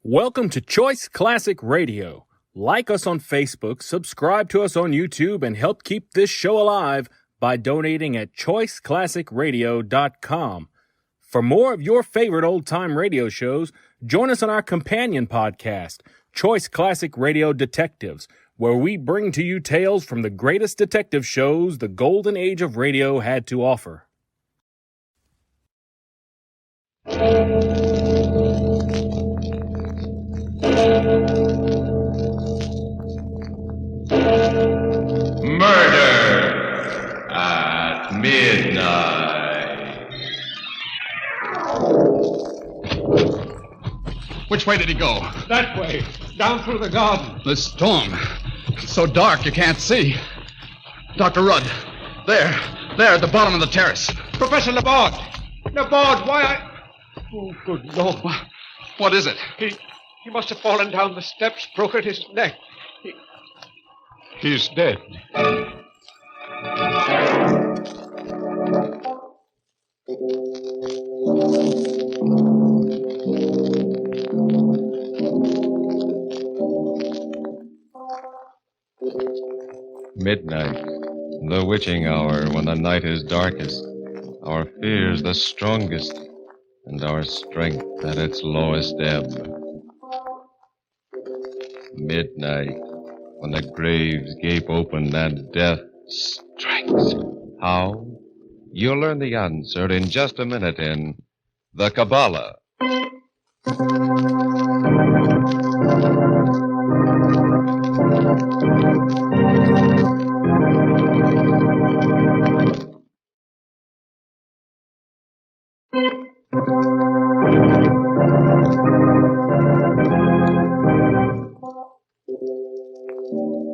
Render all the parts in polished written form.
Welcome to Choice Classic Radio. Like us on Facebook, subscribe to us on YouTube, and help keep this show alive by donating at choiceclassicradio.com. For more of your favorite old-time radio shows, join us on our companion podcast, Choice Classic Radio Detectives, where we bring to you tales from the greatest detective shows the golden age of radio had to offer. Murder at Midnight. Which way did he go? That way, down through the garden. The storm. It's so dark you can't see. Dr. Rudd, there, at the bottom of the terrace. Professor Laborde, why Oh, good Lord. What is it? He must have fallen down the steps, broken his neck. He's dead. Midnight, the witching hour when the night is darkest, our fears the strongest, and our strength at its lowest ebb. Midnight, when the graves gape open and death strikes. How? You'll learn the answer in just a minute in The Kabbala.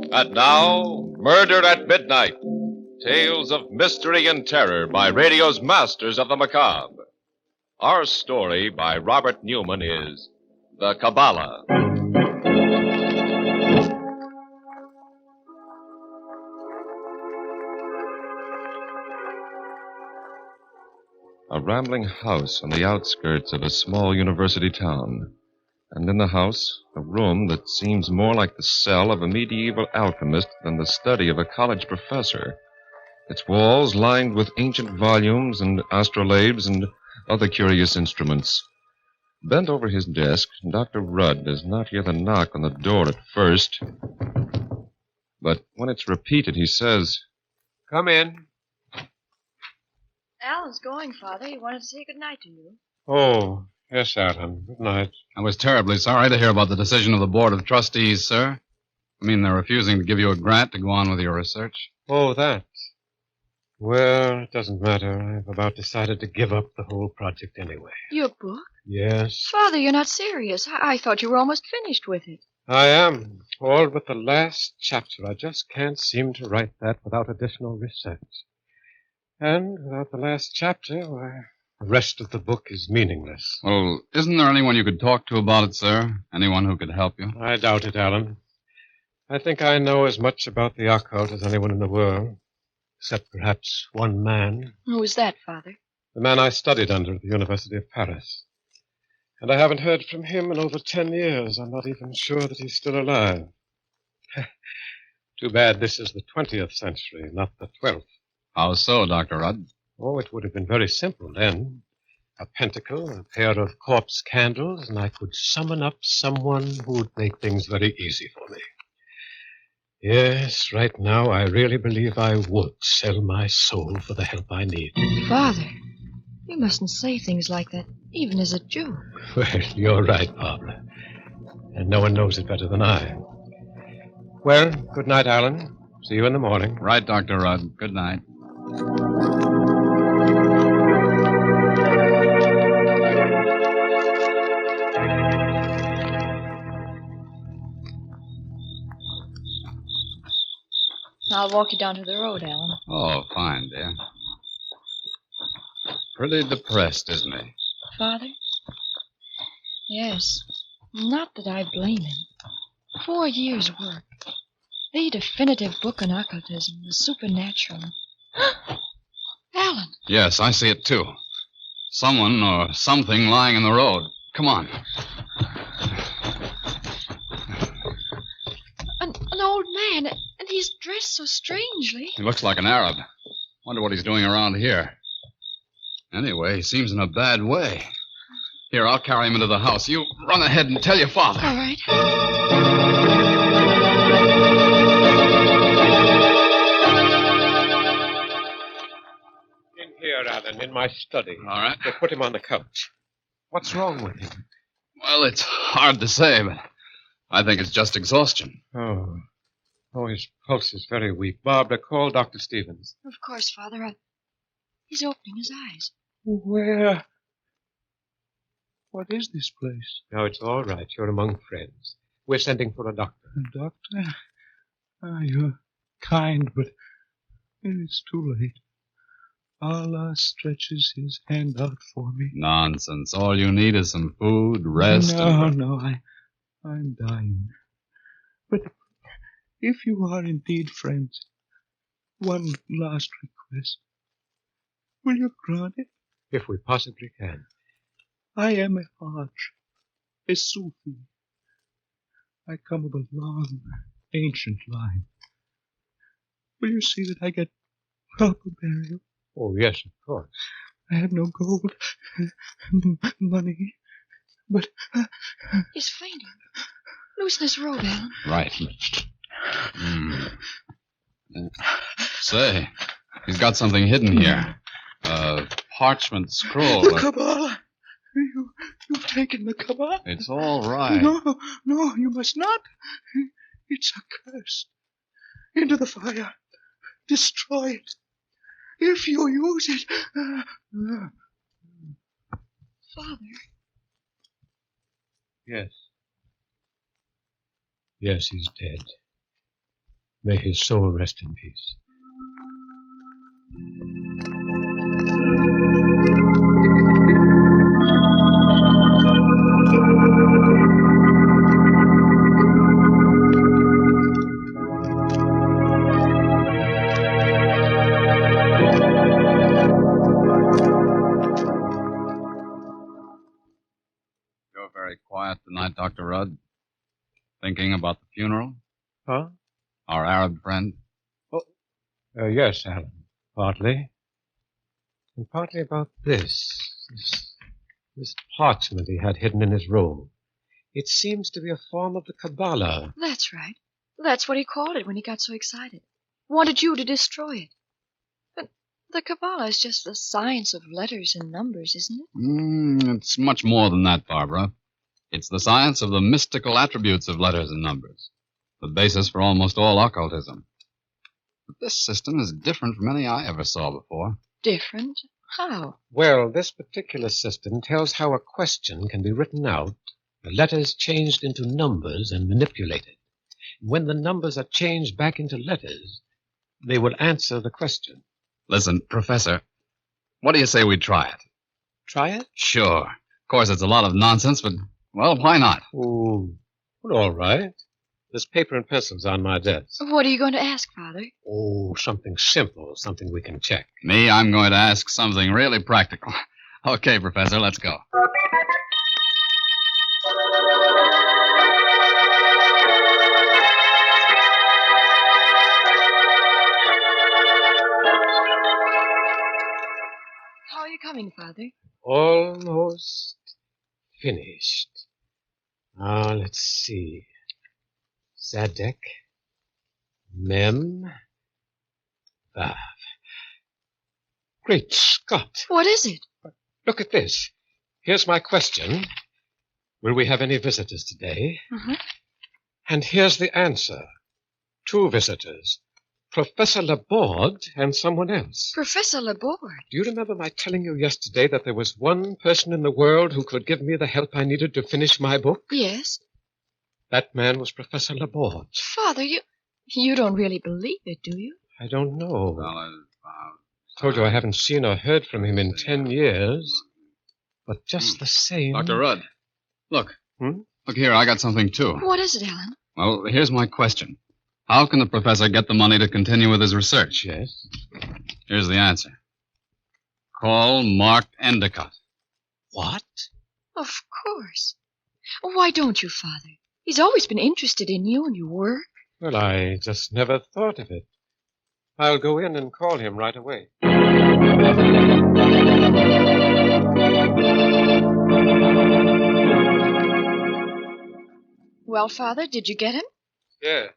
And now, Murder at Midnight. Tales of mystery and terror by radio's masters of the macabre. Our story by Robert Newman is The Kabbala. A rambling house on the outskirts of a small university town. And in the house, a room that seems more like the cell of a medieval alchemist than the study of a college professor. Its walls lined with ancient volumes and astrolabes and other curious instruments. Bent over his desk, Dr. Rudd does not hear the knock on the door at first. But when it's repeated, he says, Come in. Alan's going, Father. He wanted to say good night to you. Oh, yes, Alan. Good night. I was terribly sorry to hear about the decision of the Board of Trustees, sir. I mean, they're refusing to give you a grant to go on with your research. Oh, that. Well, it doesn't matter. I've about decided to give up the whole project anyway. Your book? Yes. Father, you're not serious. I thought you were almost finished with it. I am. All but the last chapter. I just can't seem to write that without additional research. And without the last chapter, why, the rest of the book is meaningless. Well, isn't there anyone you could talk to about it, sir? Anyone who could help you? I doubt it, Alan. I think I know as much about the occult as anyone in the world, except perhaps one man. Who is that, Father? The man I studied under at the University of Paris. And I haven't heard from him in over 10 years. I'm not even sure that he's still alive. Too bad this is the 20th century, not the 12th. How so, Dr. Rudd? Oh, it would have been very simple then. A pentacle, a pair of corpse candles, and I could summon up someone who would make things very easy for me. Yes, right now I really believe I would sell my soul for the help I need. Father, you mustn't say things like that, even as a Jew. Well, you're right, Barbara. And no one knows it better than I. Well, good night, Alan. See you in the morning. Right, Dr. Rudd. Good night. I'll walk you down to the road, Alan. Oh, fine, dear. Pretty depressed, isn't he? Father? Yes. Not that I blame him. 4 years' work. The definitive book on occultism, the supernatural. Alan! Yes, I see it, too. Someone or something lying in the road. Come on. man, and he's dressed so strangely. He looks like an Arab. Wonder what he's doing around here. Anyway, he seems in a bad way. Here, I'll carry him into the house. You run ahead and tell your father. All right. In here, Alan, in my study. All right. They put him on the couch. What's wrong with him? Well, it's hard to say, but I think it's just exhaustion. Oh, his pulse is very weak. Barbara, call Dr. Stevens. Of course, Father. He's opening his eyes. Where? What is this place? No, it's all right. You're among friends. We're sending for a doctor. A doctor? You're kind, but it's too late. Allah stretches his hand out for me. Nonsense. All you need is some food, rest. No, I'm dying. But if you are indeed friends, one last request. Will you grant it? If we possibly can. I am a Hajj, a Sufi. I come of a long, ancient line. Will you see that I get proper burial? Oh, yes, of course. I have no gold, money, but... He's fainting. Loosen his robe, Alan. Right. Say, he's got something hidden here. A parchment scroll. The Kabbala! You've taken the Kabbala? It's all right. No, you must not. It's a curse. Into the fire. Destroy it. If you use it... Father. Yes. Yes, he's dead. May his soul rest in peace. You're very quiet tonight, Dr. Rudd. Thinking about the funeral? Huh? Our Arab friend? Yes, Alan. Partly. And partly about this parchment he had hidden in his room. It seems to be a form of the Kabbala. That's right. That's what he called it when he got so excited. Wanted you to destroy it. But the Kabbala is just the science of letters and numbers, isn't it? It's much more than that, Barbara. It's the science of the mystical attributes of letters and numbers, the basis for almost all occultism. But this system is different from any I ever saw before. Different? How? Well, this particular system tells how a question can be written out, the letters changed into numbers and manipulated. When the numbers are changed back into letters, they will answer the question. Listen, Professor, what do you say we try it? Try it? Sure. Of course, it's a lot of nonsense, but, well, why not? Oh, well, all right. There's paper and pencils on my desk. What are you going to ask, Father? Oh, something simple, something we can check. Me, I'm going to ask something really practical. Okay, Professor, let's go. How are you coming, Father? Almost finished. Now, let's see. Zadek, Mem, Vav. Great Scott! What is it? Look at this. Here's my question. Will we have any visitors today? Mm-hmm. And here's the answer. 2 visitors. Professor Laborde and someone else. Professor Laborde. Do you remember my telling you yesterday that there was one person in the world who could give me the help I needed to finish my book? Yes. That man was Professor Laborde. Father, you don't really believe it, do you? I don't know. Told you I haven't seen or heard from him in 10 years. But just the same... Dr. Rudd, look. Hmm? Look here, I got something, too. What is it, Alan? Well, here's my question. How can the professor get the money to continue with his research? Yes? Here's the answer. Call Mark Endicott. What? Of course. Why don't you, Father? He's always been interested in you and your work. Well, I just never thought of it. I'll go in and call him right away. Well, Father, did you get him? Yes.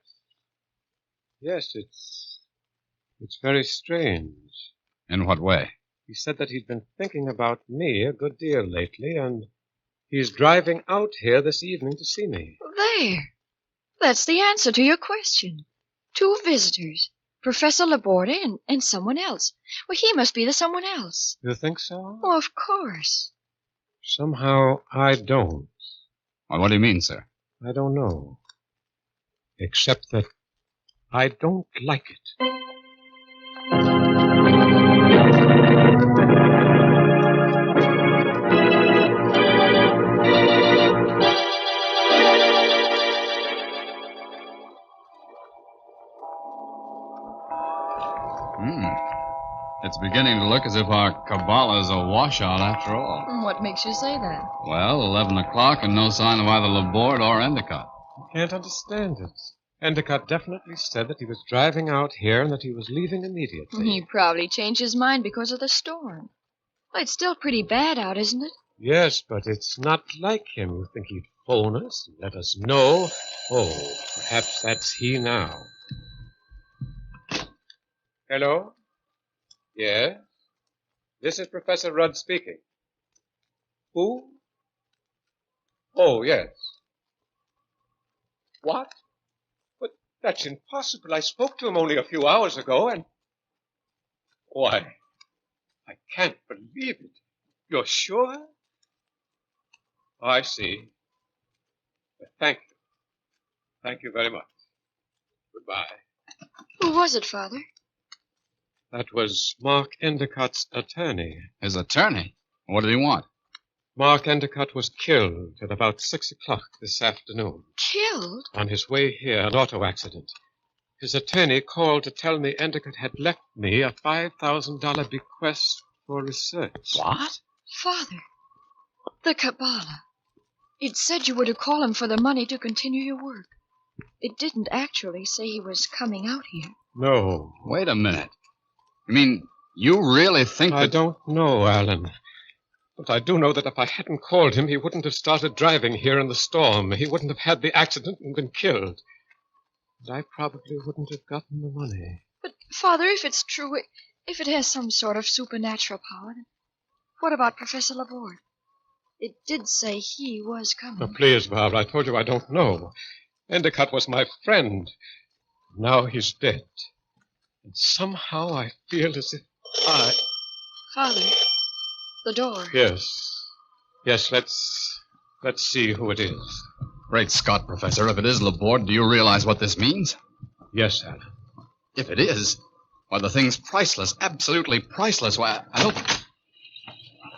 Yes, it's very strange. In what way? He said that he'd been thinking about me a good deal lately, and he's driving out here this evening to see me. There. That's the answer to your question. 2 visitors. Professor Laborde and someone else. Well, he must be the someone else. You think so? Oh, of course. Somehow I don't. Well, what do you mean, sir? I don't know. Except that I don't like it. It's beginning to look as if our Kabbala is a washout after all. What makes you say that? Well, 11 o'clock and no sign of either Laborde or Endicott. I can't understand it. Endicott definitely said that he was driving out here and that he was leaving immediately. He probably changed his mind because of the storm. Well, it's still pretty bad out, isn't it? Yes, but it's not like him. You think he'd phone us and let us know? Oh, perhaps that's he now. Hello? Yes? This is Professor Rudd speaking. Who? Oh, yes. What? But that's impossible. I spoke to him only a few hours ago, and... Why, I can't believe it. You're sure? Oh, I see. Thank you. Thank you very much. Goodbye. Who was it, Father? That was Mark Endicott's attorney. His attorney? What did he want? Mark Endicott was killed at about 6 o'clock this afternoon. Killed? On his way here, an auto accident. His attorney called to tell me Endicott had left me a $5,000 bequest for research. What? Father, the Kabbala. It said you were to call him for the money to continue your work. It didn't actually say he was coming out here. No. Wait a minute. You mean you really think I that... don't know, Alan. But I do know that if I hadn't called him, he wouldn't have started driving here in the storm. He wouldn't have had the accident and been killed. And I probably wouldn't have gotten the money. But, Father, if it's true, if it has some sort of supernatural power, then what about Professor Laborde? It did say he was coming. Oh, please, Barbara, I told you I don't know. Endicott was my friend. Now he's dead. And somehow I feel as if Father, the door. Yes. Yes, let's see who it is. Great Scott, Professor, if it is Laborde, do you realize what this means? Yes, Alan. If it is, why, the thing's priceless, absolutely priceless. Why, I don't...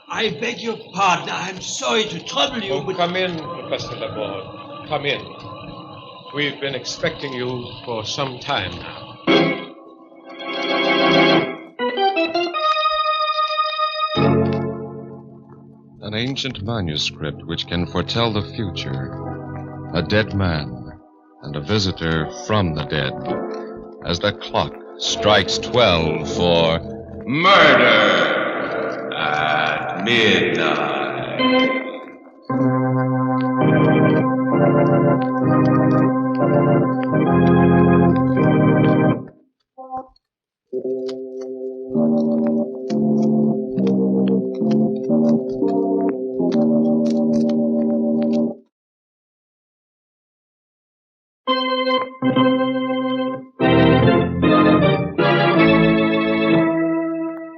I beg your pardon. I'm sorry to trouble you, but... Come in, Professor Laborde. Come in. We've been expecting you for some time now. An ancient manuscript which can foretell the future. A dead man and a visitor from the dead. As the clock strikes 12 for murder at midnight.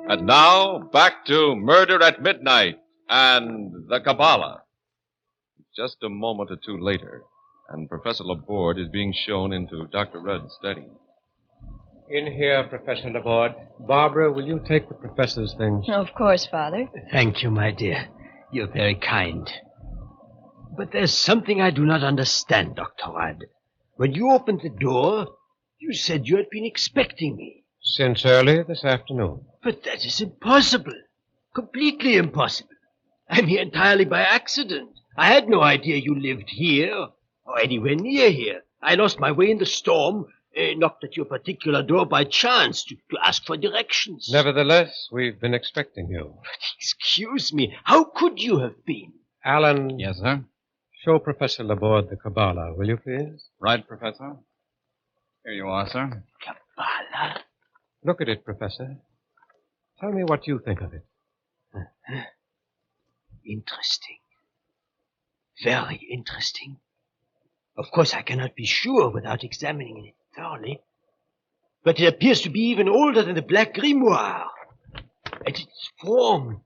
And now, back to Murder at Midnight and the Kabbala. Just a moment or two later, and Professor Laborde is being shown into Dr. Rudd's study. In here, Professor Laborde. Barbara, will you take the professor's things? Of course, Father. Thank you, my dear. You're very kind. But there's something I do not understand, Dr. Rudd. When you opened the door, you said you had been expecting me. Since early this afternoon. But that is impossible. Completely impossible. I'm here entirely by accident. I had no idea you lived here or anywhere near here. I lost my way in the storm, knocked at your particular door by chance to ask for directions. Nevertheless, we've been expecting you. Excuse me, how could you have been? Alan. Yes, sir? Show Professor Laborde the Kabbala, will you please? Right, Professor. Here you are, sir. Kabbala? Look at it, Professor. Tell me what you think of it. Interesting. Very interesting. Of course, I cannot be sure without examining it thoroughly. But it appears to be even older than the Black Grimoire. And its form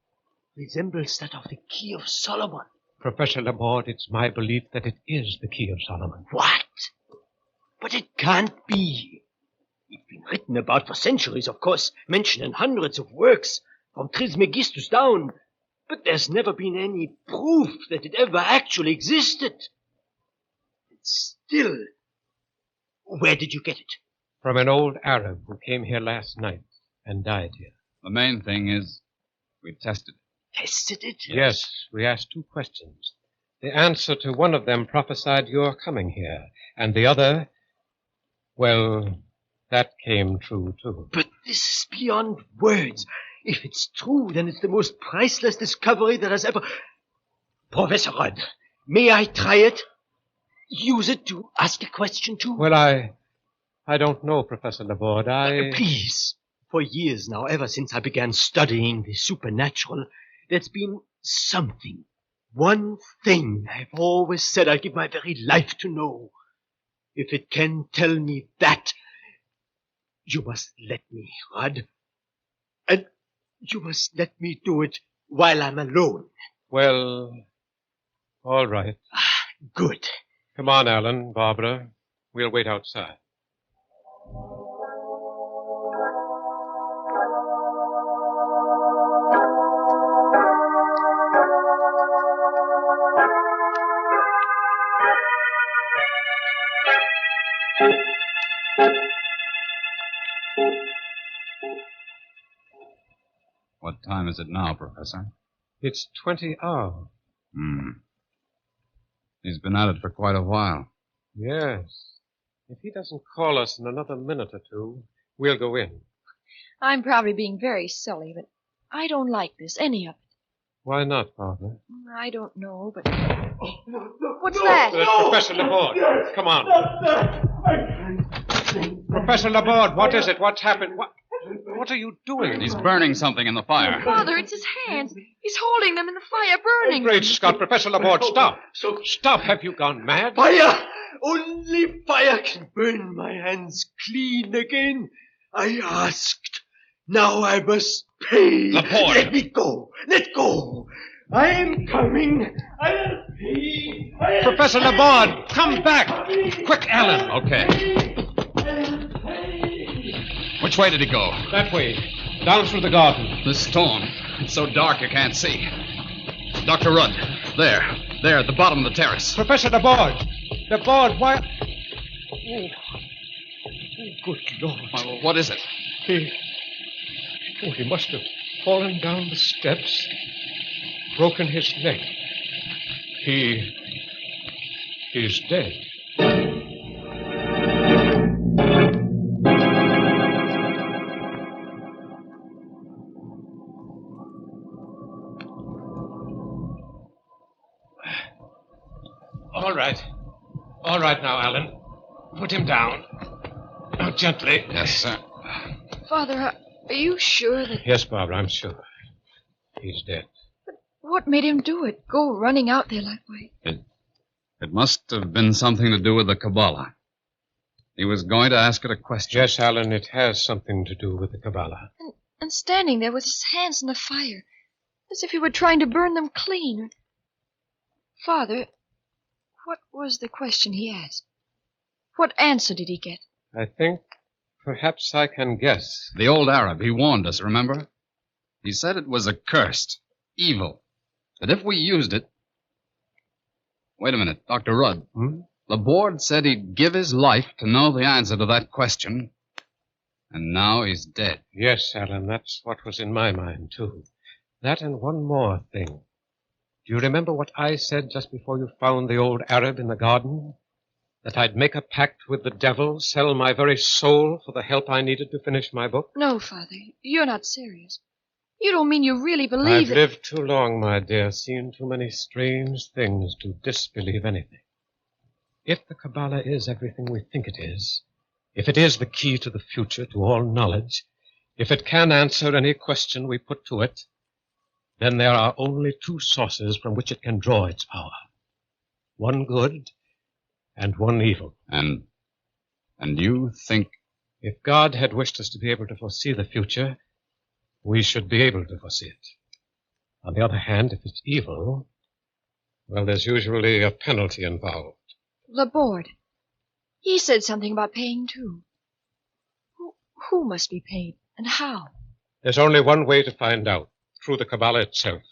resembles that of the Key of Solomon. Professor Laborde, it's my belief that it is the Key of Solomon. What? But it can't be. It's been written about for centuries, of course, mentioned in hundreds of works, from Trismegistus down. But there's never been any proof that it ever actually existed. And still, where did you get it? From an old Arab who came here last night and died here. The main thing is we tested it. Tested it? Yes, we asked 2 questions. The answer to one of them prophesied your coming here, and the other, well, that came true, too. But this is beyond words. If it's true, then it's the most priceless discovery that has ever... Professor Rudd, may I try it? Use it to ask a question to? Well, I don't know, Professor Laborde. Please. For years now, ever since I began studying the supernatural, there's been something. One thing I've always said I'd give my very life to know. If it can tell me that, you must let me, Rudd. And you must let me do it while I'm alone. Well, all right. Good. Come on, Alan, Barbara. We'll wait outside. What time is it now, Professor? It's 20 hours. He's been at it for quite a while. Yes. If he doesn't call us in another minute or two, we'll go in. I'm probably being very silly, but I don't like this, any of it. Why not, Barbara? I don't know, but... What's that? Professor Laborde, come on. Professor Laborde, what is it? What's happened? What are you doing? He's burning something in the fire. Father, it's his hands. He's holding them in the fire, burning Great them. Scott, Professor Laborde, stop. Stop. Have you gone mad? Fire! Only fire can burn my hands clean again. I asked. Now I must pay. Laporte. Let me go. Let go. I am coming. I'll pay. Professor Laborde, come back. Quick, Alan. Okay. Which way did he go? That way. Down through the garden. The storm. It's so dark you can't see. Dr. Rudd. There, at the bottom of the terrace. Professor Laborde. Laborde, why... Oh, good Lord. What is it? He must have fallen down the steps, broken his neck. He's dead. All right now, Alan. Put him down. Now, gently. Yes, sir. Father, are you sure that... Yes, Barbara, I'm sure. He's dead. What made him do it? Go running out there that way? It must have been something to do with the Kabbala. He was going to ask it a question. Yes, Alan, it has something to do with the Kabbala. And standing there with his hands in the fire, as if he were trying to burn them clean. Father, what was the question he asked? What answer did he get? I think perhaps I can guess. The old Arab, he warned us, remember? He said it was accursed, evil, that if we used it... Wait a minute, Dr. Rudd. Laborde said he'd give his life to know the answer to that question, and now he's dead. Yes, Alan, that's what was in my mind, too. That and one more thing. Do you remember what I said just before you found the old Arab in the garden? That I'd make a pact with the devil, sell my very soul for the help I needed to finish my book? No, Father, you're not serious. You don't mean you really I've believe that... lived too long, my dear, seen too many strange things to disbelieve anything. If the Kabbala is everything we think it is, if it is the key to the future, to all knowledge, if it can answer any question we put to it, then there are only two sources from which it can draw its power. One good and one evil. And you think... If God had wished us to be able to foresee the future, we should be able to foresee it. On the other hand, if it's evil, well, there's usually a penalty involved. The board. He said something about paying, too. Who must be paid, and how? There's only one way to find out, through the Kabbala itself.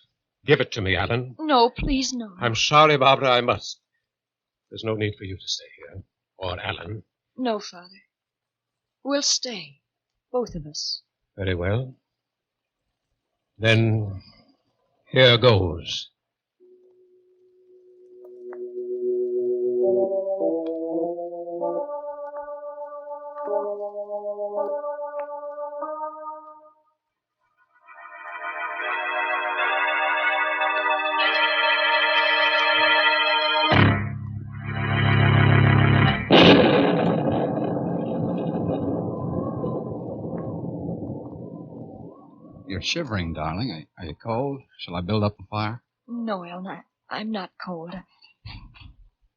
Give it to me, Alan. No, please, no. I'm sorry, Barbara, I must. There's no need for you to stay here, or Alan. No, Father. We'll stay, both of us. Very well. Then, here goes. You're shivering, darling. Are you cold? Shall I build up the fire? No, Ellen, I'm not cold.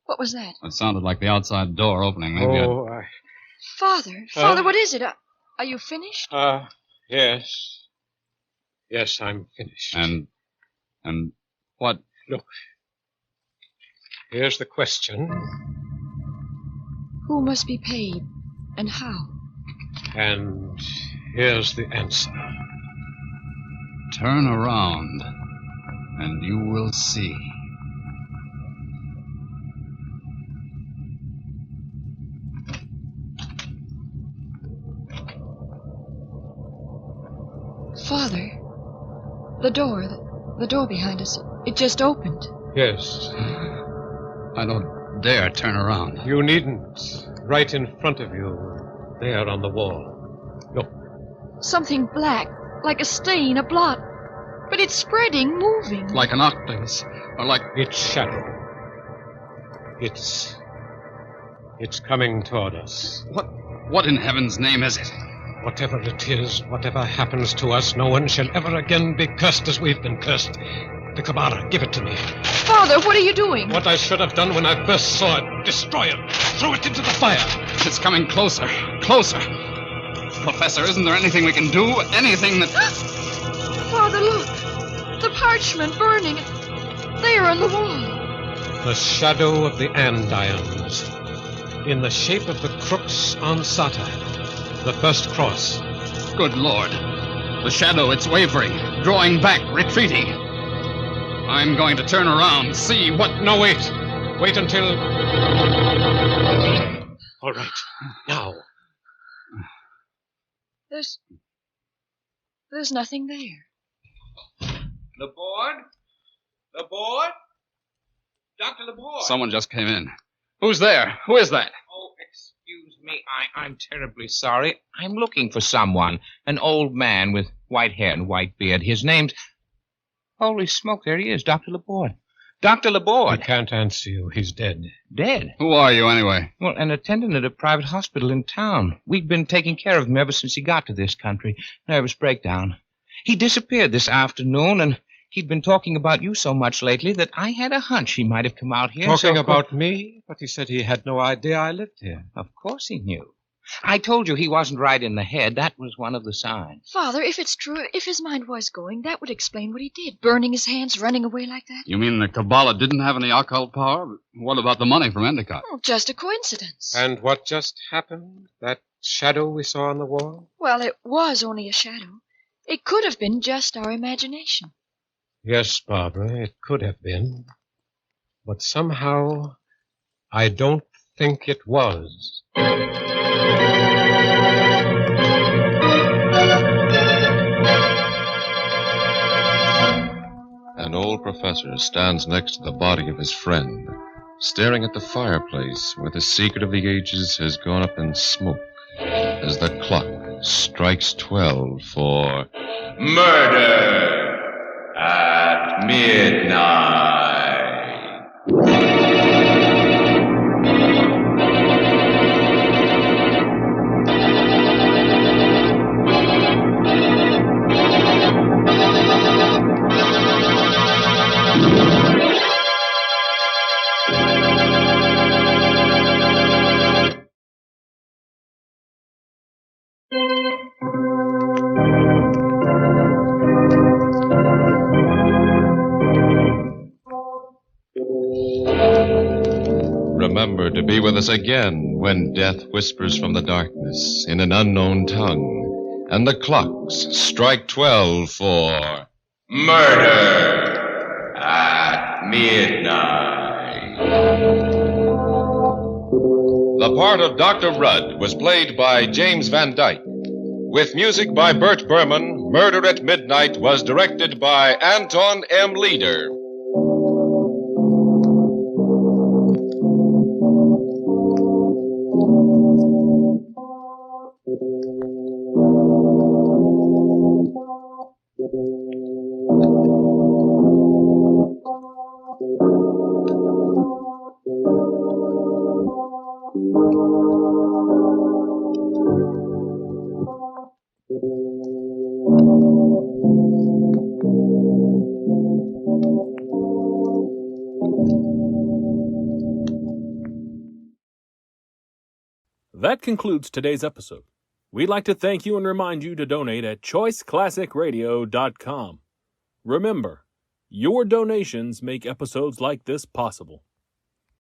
What was that? It sounded like the outside door opening. Maybe Father, what is it? Are you finished? Yes. Yes, I'm finished. And what? Look. Here's the question. Who must be paid, and how? And here's the answer. Turn around, and you will see. Father, the door behind us, it just opened. Yes. I don't dare turn around. You needn't. Right in front of you, there on the wall. Look. Something black, like a stain, a blot. But it's spreading, moving. Like an octopus, or like... It's shadow. It's coming toward us. What in heaven's name is it? Whatever it is, whatever happens to us, no one shall ever again be cursed as we've been cursed. The Kabbala, give it to me. Father, what are you doing? What I should have done when I first saw it. Destroy it. Throw it into the fire. It's coming closer. Closer. Professor, isn't there anything we can do? Anything that... Father, look. The parchment burning. There on the wall. The shadow of the andirons. In the shape of the crux ansata. The first cross. Good Lord. The shadow, it's wavering. Drawing back, retreating. I'm going to turn around, see what... No, wait. Wait until... All right. Now. There's nothing there. Laborde? Dr. Laborde? Someone just came in. Who's there? Who is that? Oh, excuse me. I'm terribly sorry. I'm looking for someone. An old man with white hair and white beard. His name's... Holy smoke, there he is, Dr. Laborde. Dr. I Laborde. can't answer you. He's dead. Dead? Who are you, anyway? Well, an attendant at a private hospital in town. We've been taking care of him ever since he got to this country. Nervous breakdown. He disappeared this afternoon, and he'd been talking about you so much lately that I had a hunch he might have come out here. Talking about me? But he said he had no idea I lived here. Of course he knew. I told you he wasn't right in the head. That was one of the signs. Father, if it's true, if his mind was going, that would explain what he did. Burning his hands, running away like that. You mean the Kabbala didn't have any occult power? What about the money from Endicott? Oh, just a coincidence. And what just happened? That shadow we saw on the wall? Well, it was only a shadow. It could have been just our imagination. Yes, Barbara, it could have been. But somehow, I don't think it was. An old professor stands next to the body of his friend, staring at the fireplace where the secret of the ages has gone up in smoke as the clock strikes 12 for Murder at Midnight. Remember to be with us again when death whispers from the darkness in an unknown tongue, and the clocks strike 12 for Murder at Midnight. The part of Dr. Rudd was played by James Van Dyke. With music by Bert Berman, Murder at Midnight was directed by Anton M. Leader. That concludes today's episode. We'd like to thank you and remind you to donate at choiceclassicradio.com. Remember, your donations make episodes like this possible.